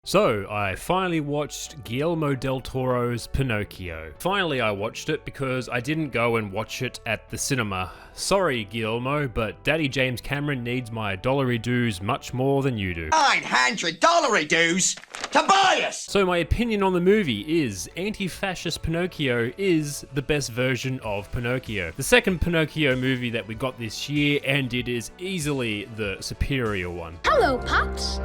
So, I finally watched Guillermo del Toro's Pinocchio. Finally I watched it because I didn't go and watch it at the cinema. Sorry Guillermo, but Daddy James Cameron needs my dollary dues much more than you do. $900 dues? Tobias! So my opinion on the movie is anti-fascist Pinocchio is the best version of Pinocchio. The second Pinocchio movie that we got this year, and it is easily the superior one. Hello, Pops.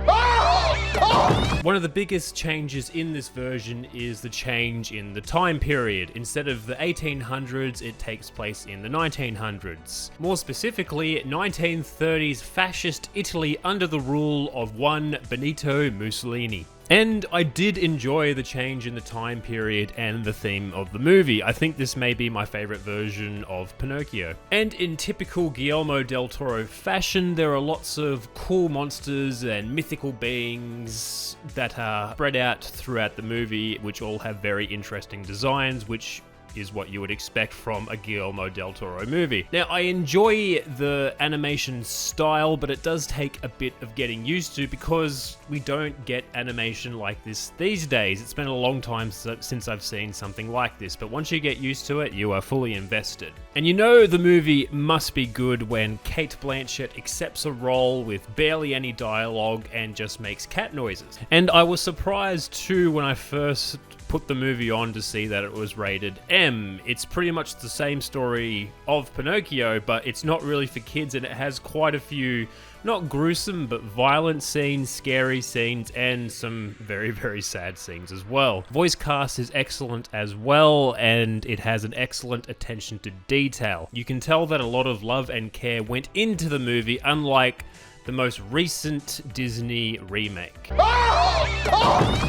One of the biggest changes in this version is the change in the time period. Instead of the 1800s, it takes place in the 1900s. More specifically, 1930s fascist Italy under the rule of one Benito Mussolini. And I did enjoy the change in the time period and the theme of the movie. I think this may be my favorite version of Pinocchio. And in typical Guillermo del Toro fashion, there are lots of cool monsters and mythical beings that are spread out throughout the movie, which all have very interesting designs, which is what you would expect from a Guillermo del Toro movie. Now, I enjoy the animation style, but it does take a bit of getting used to because we don't get animation like this these days. It's been a long time since I've seen something like this, but once you get used to it, you are fully invested. And you know the movie must be good when Cate Blanchett accepts a role with barely any dialogue and just makes cat noises. And I was surprised too when I first put the movie on to see that it was rated M. It's pretty much the same story of Pinocchio, but it's not really for kids, and it has quite a few, not gruesome, but violent scenes, scary scenes, and some very, very sad scenes as well. Voice cast is excellent as well, and it has an excellent attention to detail. You can tell that a lot of love and care went into the movie, unlike the most recent Disney remake.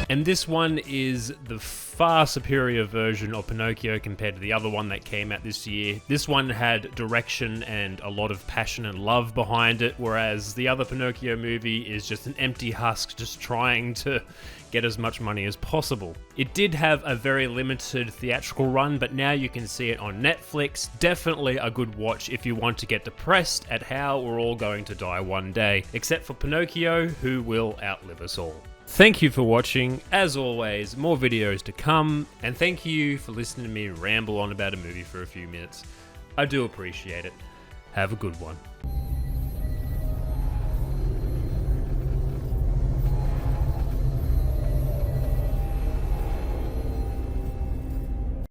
And this one is the far superior version of Pinocchio compared to the other one that came out this year. This one had direction and a lot of passion and love behind it, whereas the other Pinocchio movie is just an empty husk just trying to get as much money as possible. It did have a very limited theatrical run, but now you can see it on Netflix. Definitely a good watch if you want to get depressed at how we're all going to die one day, except for Pinocchio, who will outlive us all. Thank you for watching. As always, more videos to come, and thank you for listening to me ramble on about a movie for a few minutes. I do appreciate it. Have a good one.